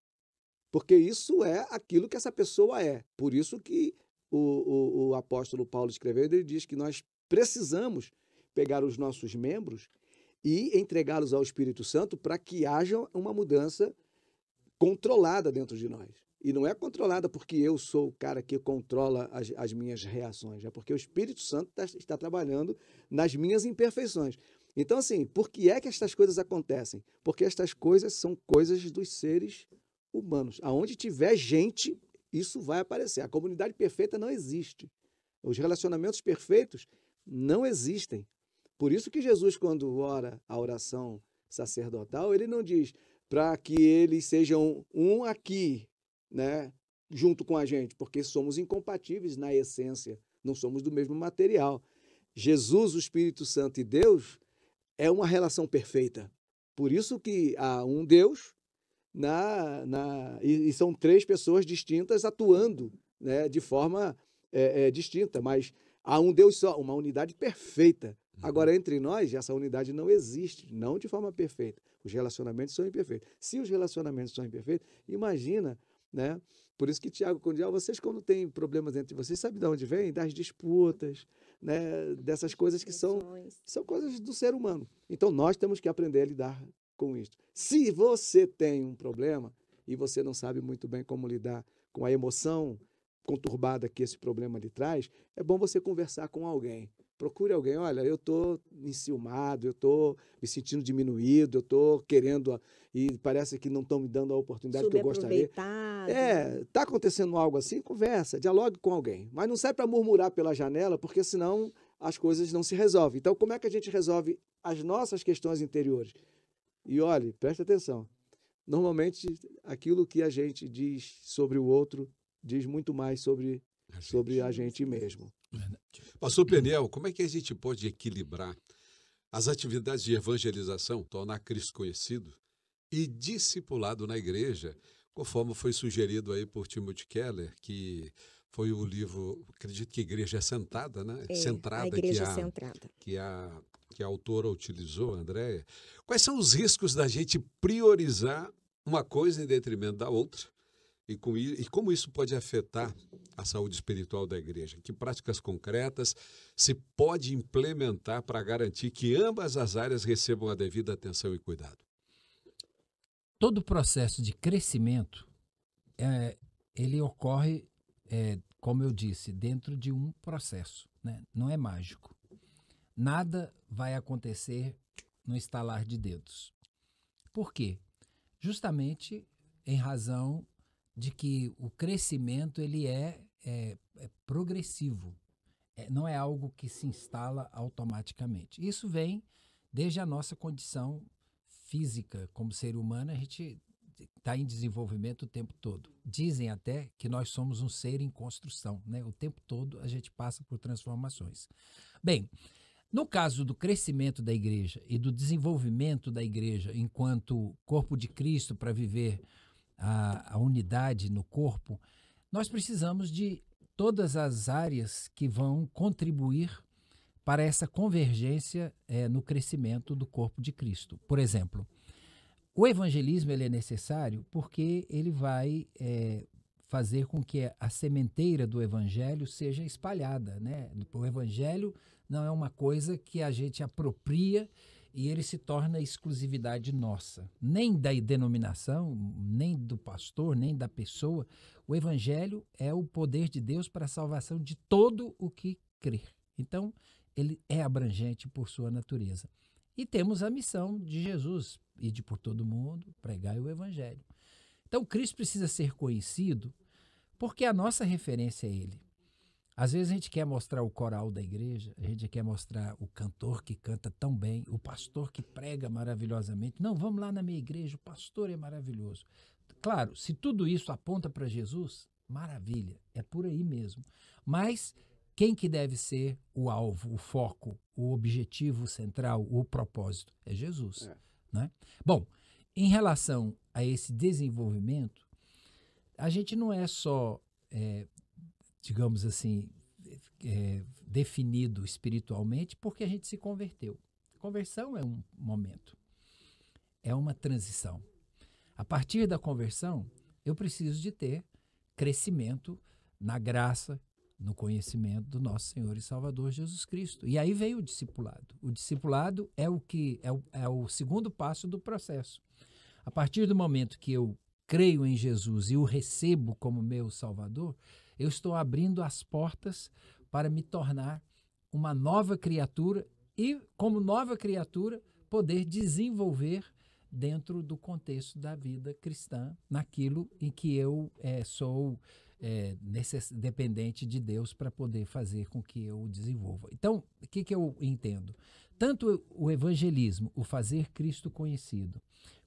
porque isso é aquilo que essa pessoa é. Por isso que o apóstolo Paulo escreveu, ele diz que nós precisamos pegar os nossos membros e entregá-los ao Espírito Santo para que haja uma mudança controlada dentro de nós. E não é controlada porque eu sou o cara que controla as minhas reações, é porque o Espírito Santo está trabalhando nas minhas imperfeições. Então, assim, por que é que estas coisas acontecem? Porque estas coisas são coisas dos seres humanos. Aonde tiver gente, isso vai aparecer. A comunidade perfeita não existe. Os relacionamentos perfeitos não existem. Por isso que Jesus, quando ora a oração sacerdotal, ele não diz para que eles sejam um aqui, né, junto com a gente, porque somos incompatíveis na essência, não somos do mesmo material. Jesus, o Espírito Santo e Deus é uma relação perfeita. Por isso que há um Deus e são três pessoas distintas atuando, né, de forma distinta, mas há um Deus só, uma unidade perfeita. Agora, entre nós, essa unidade não existe, não de forma perfeita. Os relacionamentos são imperfeitos. Se os relacionamentos são imperfeitos, imagina, né? Por isso que Tiago, vocês quando têm problemas entre vocês, sabe de onde vem? Das disputas, né? Dessas coisas que são coisas do ser humano. Então, nós temos que aprender a lidar com isso. Se você tem um problema e você não sabe muito bem como lidar com a emoção conturbada que esse problema lhe traz, é bom você conversar com alguém. Procure alguém, olha, eu estou enciumado, eu estou me sentindo diminuído, eu estou querendo, e parece que não estão me dando a oportunidade que eu gostaria. Está acontecendo algo assim? Conversa, dialogue com alguém. Mas não sai para murmurar pela janela, porque senão as coisas não se resolvem. Então, como é que a gente resolve as nossas questões interiores? E olhe, preste atenção, normalmente aquilo que a gente diz sobre o outro diz muito mais sobre a gente mesmo. Pastor Peniel, como é que a gente pode equilibrar as atividades de evangelização, tornar Cristo conhecido e discipulado na igreja, conforme foi sugerido aí por Timothy Keller, que foi o livro, acredito que Igreja Sentada, né? Centrada, a Igreja Centrada. Que a autora utilizou, Andréia. Quais são os riscos da gente priorizar uma coisa em detrimento da outra? E como isso pode afetar a saúde espiritual da igreja? Que práticas concretas se pode implementar para garantir que ambas as áreas recebam a devida atenção e cuidado? Todo processo de crescimento, ele ocorre, como eu disse, dentro de um processo, né? Não é mágico. Nada vai acontecer no estalar de dedos. Por quê? Justamente em razão de que o crescimento ele é progressivo, não é algo que se instala automaticamente. Isso vem desde a nossa condição física como ser humano, a gente está em desenvolvimento o tempo todo. Dizem até que nós somos um ser em construção, né? O tempo todo a gente passa por transformações. Bem, no caso do crescimento da igreja e do desenvolvimento da igreja enquanto corpo de Cristo para viver a unidade no corpo, nós precisamos de todas as áreas que vão contribuir para essa convergência no crescimento do corpo de Cristo. Por exemplo, o evangelismo ele é necessário porque ele vai fazer com que a sementeira do evangelho seja espalhada, né? O evangelho não é uma coisa que a gente apropria e ele se torna exclusividade nossa, nem da denominação, nem do pastor, nem da pessoa. O evangelho é o poder de Deus para a salvação de todo o que crer. Então, ele é abrangente por sua natureza. E temos a missão de Jesus, ide por todo mundo, pregai o evangelho. Então, Cristo precisa ser conhecido porque a nossa referência é ele. Às vezes a gente quer mostrar o coral da igreja, a gente quer mostrar o cantor que canta tão bem, o pastor que prega maravilhosamente. Não, vamos lá na minha igreja, o pastor é maravilhoso. Claro, se tudo isso aponta para Jesus, maravilha, é por aí mesmo. Mas quem que deve ser o alvo, o foco, o objetivo central, o propósito? É Jesus. Né? Bom, em relação a esse desenvolvimento, a gente não é só... digamos assim, definido espiritualmente porque a gente se converteu. Conversão é um momento, é uma transição. A partir da conversão, eu preciso de ter crescimento na graça, no conhecimento do nosso Senhor e Salvador Jesus Cristo. E aí vem o discipulado. O discipulado é o segundo passo do processo. A partir do momento que eu creio em Jesus e o recebo como meu Salvador, eu estou abrindo as portas para me tornar uma nova criatura e, como nova criatura, poder desenvolver dentro do contexto da vida cristã, naquilo em que eu sou dependente de Deus para poder fazer com que eu o desenvolva. Então, o que eu entendo? Tanto o evangelismo, o fazer Cristo conhecido,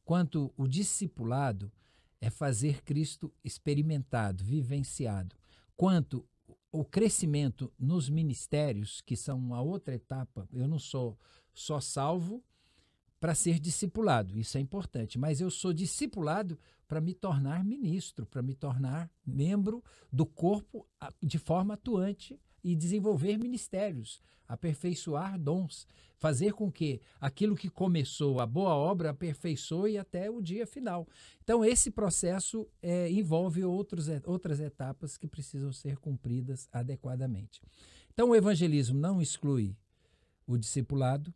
quanto o discipulado é fazer Cristo experimentado, vivenciado, quanto o crescimento nos ministérios, que são uma outra etapa. Eu não sou só salvo para ser discipulado, isso é importante, mas eu sou discipulado para me tornar ministro, para me tornar membro do corpo de forma atuante e desenvolver ministérios, aperfeiçoar dons, fazer com que aquilo que começou, a boa obra, aperfeiçoe até o dia final. Então, esse processo envolve outras etapas que precisam ser cumpridas adequadamente. Então, o evangelismo não exclui o discipulado,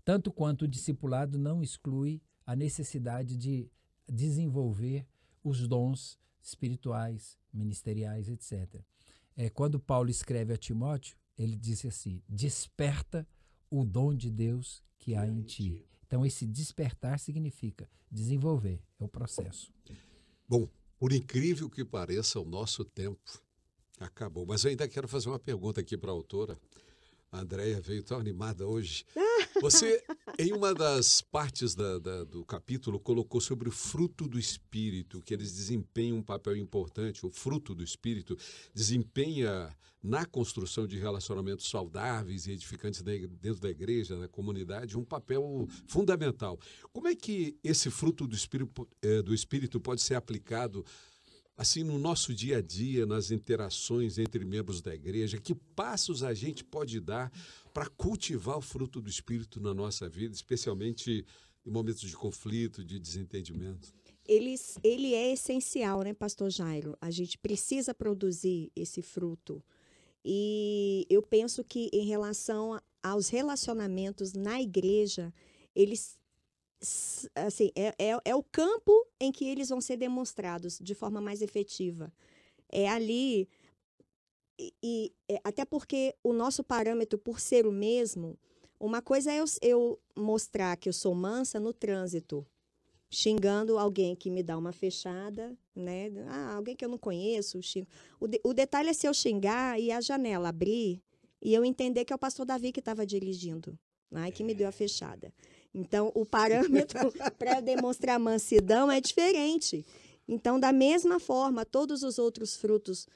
tanto quanto o discipulado não exclui a necessidade de desenvolver os dons espirituais, ministeriais, etc. Quando Paulo escreve a Timóteo, ele disse assim: desperta o dom de Deus que há em ti. Então, esse despertar significa desenvolver, é o processo. Bom, por incrível que pareça, o nosso tempo acabou. Mas eu ainda quero fazer uma pergunta aqui para a autora. A Andréia veio tão animada hoje. Você, em uma das partes do capítulo, colocou sobre o fruto do Espírito, que eles desempenham um papel importante. O fruto do Espírito desempenha na construção de relacionamentos saudáveis e edificantes dentro da igreja, da comunidade, um papel fundamental. Como é que esse fruto do Espírito pode ser aplicado assim, no nosso dia a dia, nas interações entre membros da igreja? Que passos a gente pode dar para cultivar o fruto do Espírito na nossa vida, especialmente em momentos de conflito, de desentendimento? Ele é essencial, né, pastor Jairo? A gente precisa produzir esse fruto. E eu penso que em relação aos relacionamentos na igreja, eles assim, é o campo em que eles vão ser demonstrados de forma mais efetiva. É ali, até porque o nosso parâmetro, por ser o mesmo, uma coisa é eu mostrar que eu sou mansa no trânsito, xingando alguém que me dá uma fechada, né? Alguém que eu não conheço, xingo. O detalhe é se eu xingar e a janela abrir e eu entender que é o pastor Davi que estava dirigindo, né? Que me deu a fechada. Então, o parâmetro para demonstrar mansidão é diferente. Então, da mesma forma, todos os outros frutos,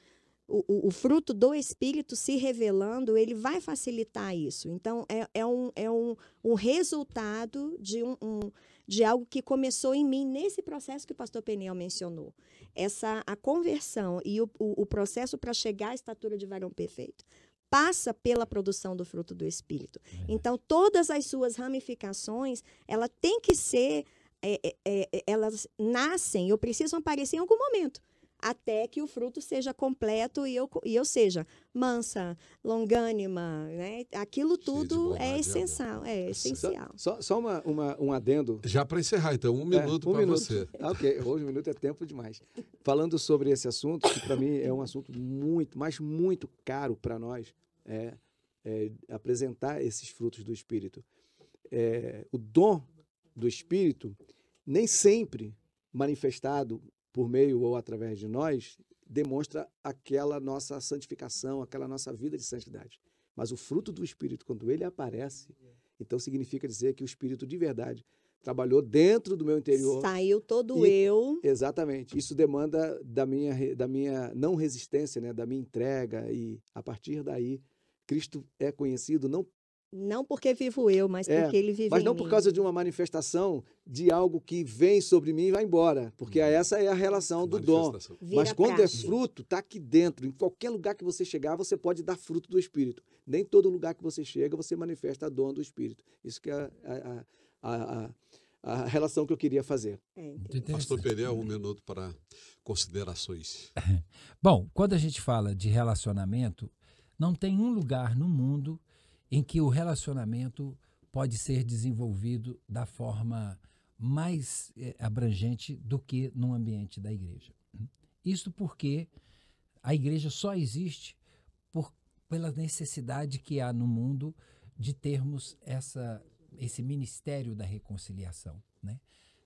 o fruto do Espírito se revelando, ele vai facilitar isso. Então, é um resultado de algo que começou em mim nesse processo que o pastor Peniel mencionou. A conversão e o processo para chegar à estatura de varão perfeito passa pela produção do fruto do Espírito. Então, todas as suas ramificações, ela tem que ser, elas nascem ou precisam aparecer em algum momento, até que o fruto seja completo e eu seja mansa, longânima, né? Aquilo tudo é essencial. Só um adendo. Já para encerrar, então, um minuto para você. Ok, hoje um minuto é tempo demais. Falando sobre esse assunto, que para mim é um assunto muito, mas muito caro para nós, apresentar esses frutos do Espírito. O dom do Espírito, nem sempre manifestado por meio ou através de nós, demonstra aquela nossa santificação, aquela nossa vida de santidade. Mas o fruto do Espírito, quando ele aparece, então significa dizer que o Espírito de verdade trabalhou dentro do meu interior. Saiu todo eu. Exatamente. Isso demanda da minha não resistência, né? Da minha entrega, e a partir daí Cristo é conhecido não porque vivo eu, mas porque ele vive em mim. Mas não por causa de uma manifestação de algo que vem sobre mim e vai embora, porque essa é a relação do dom. Mas quando é fruto, está aqui dentro. Em qualquer lugar que você chegar, você pode dar fruto do Espírito. Nem todo lugar que você chega, você manifesta a dom do Espírito. Isso que é a relação que eu queria fazer. Pastor Peniel, um minuto para considerações. Bom, quando a gente fala de relacionamento, não tem um lugar no mundo em que o relacionamento pode ser desenvolvido da forma mais abrangente do que no ambiente da igreja. Isso porque a igreja só existe pela necessidade que há no mundo de termos esse ministério da reconciliação, né?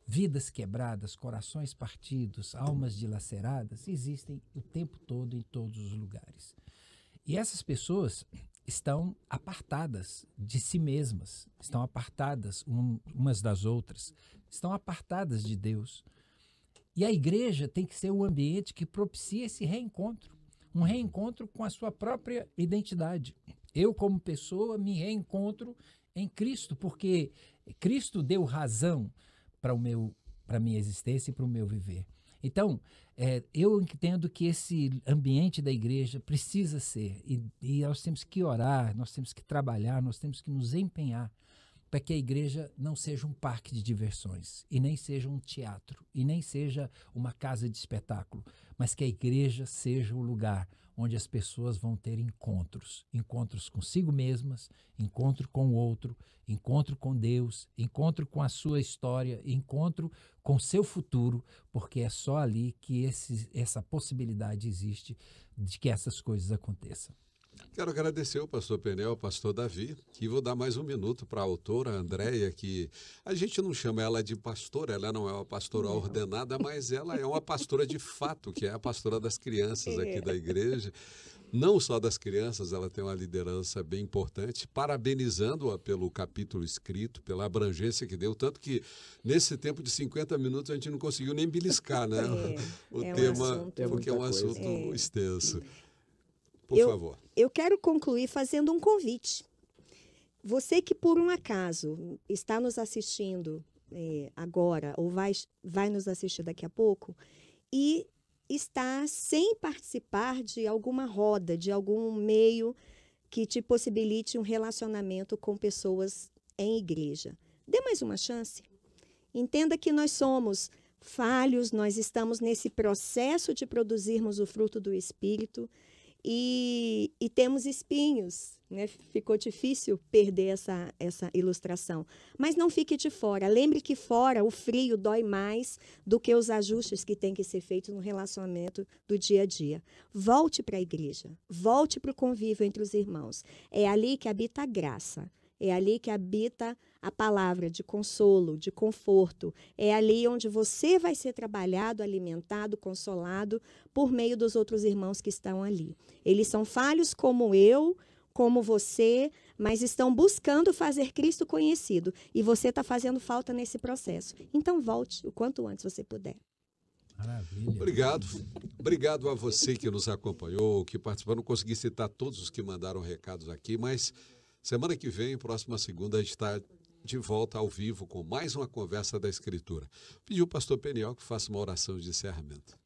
vidas quebradas, corações partidos, almas dilaceradas, existem o tempo todo em todos os lugares. E essas pessoas estão apartadas de si mesmas, estão apartadas umas das outras, estão apartadas de Deus. E a igreja tem que ser um ambiente que propicia esse reencontro, um reencontro com a sua própria identidade. Eu, como pessoa, me reencontro em Cristo, porque Cristo deu razão para a minha existência e para o meu viver. Então, eu entendo que esse ambiente da igreja precisa ser, e nós temos que orar, nós temos que trabalhar, nós temos que nos empenhar para que a igreja não seja um parque de diversões, e nem seja um teatro, e nem seja uma casa de espetáculo, mas que a igreja seja o lugar onde as pessoas vão ter encontros consigo mesmas, encontro com o outro, encontro com Deus, encontro com a sua história, encontro com o seu futuro, porque é só ali que essa possibilidade existe de que essas coisas aconteçam. Quero agradecer ao pastor Peniel, ao pastor Davi, e vou dar mais um minuto para a autora Andréia, que a gente não chama ela de pastora, ela não é uma pastora ordenada, mas ela é uma pastora de fato, que é a pastora das crianças aqui da igreja. Não só das crianças, ela tem uma liderança bem importante, parabenizando-a pelo capítulo escrito, pela abrangência que deu, tanto que nesse tempo de 50 minutos a gente não conseguiu nem beliscar, né? O tema, porque é um assunto extenso. Por favor. Eu quero concluir fazendo um convite. Você que, por um acaso, está nos assistindo agora ou vai nos assistir daqui a pouco e está sem participar de alguma roda, de algum meio que te possibilite um relacionamento com pessoas em igreja. Dê mais uma chance. Entenda que nós somos falhos, nós estamos nesse processo de produzirmos o fruto do Espírito, e temos espinhos, né? Ficou difícil perder essa ilustração. Mas não fique de fora. Lembre que fora o frio dói mais do que os ajustes que têm que ser feitos no relacionamento do dia a dia. Volte para a igreja. Volte para o convívio entre os irmãos. É ali que habita a graça. É ali que habita a palavra de consolo, de conforto. É ali onde você vai ser trabalhado, alimentado, consolado por meio dos outros irmãos que estão ali. Eles são falhos como eu, como você, mas estão buscando fazer Cristo conhecido. E você está fazendo falta nesse processo. Então volte o quanto antes você puder. Maravilha. Obrigado. Obrigado a você que nos acompanhou, que participou. Não consegui citar todos os que mandaram recados aqui, mas semana que vem, próxima segunda, a gente está de volta ao vivo com mais uma Conversa da Escritura. Pediu o pastor Peniel que faça uma oração de encerramento.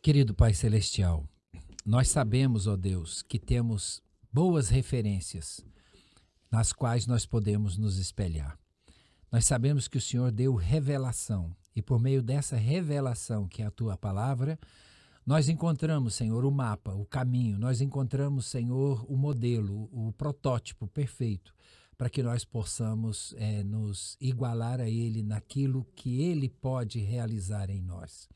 Querido Pai Celestial, nós sabemos, ó Deus, que temos boas referências nas quais nós podemos nos espelhar. Nós sabemos que o Senhor deu revelação, e por meio dessa revelação, que é a Tua palavra, nós encontramos, Senhor, o mapa, o caminho, nós encontramos, Senhor, o modelo, o protótipo perfeito, para que nós possamos nos igualar a Ele naquilo que Ele pode realizar em nós.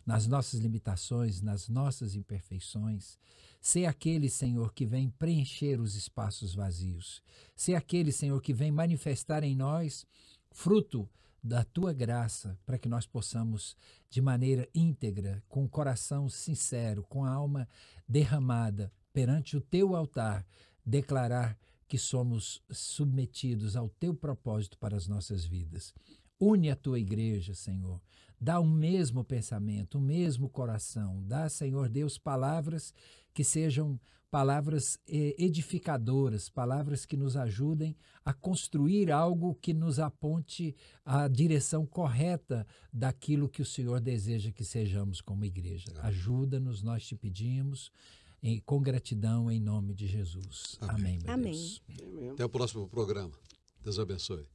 Nas nossas limitações, nas nossas imperfeições, ser aquele, Senhor, que vem preencher os espaços vazios, ser aquele, Senhor, que vem manifestar em nós fruto da Tua graça, para que nós possamos, de maneira íntegra, com o coração sincero, com a alma derramada perante o Teu altar, declarar que somos submetidos ao Teu propósito para as nossas vidas. Une a Tua igreja, Senhor. Dá o mesmo pensamento, o mesmo coração. Dá, Senhor Deus, palavras que sejam palavras edificadoras, palavras que nos ajudem a construir algo que nos aponte a direção correta daquilo que o Senhor deseja que sejamos como igreja. Ajuda-nos, nós te pedimos, com gratidão, em nome de Jesus. Amém, meu Amém. Deus. Até o próximo programa. Deus abençoe.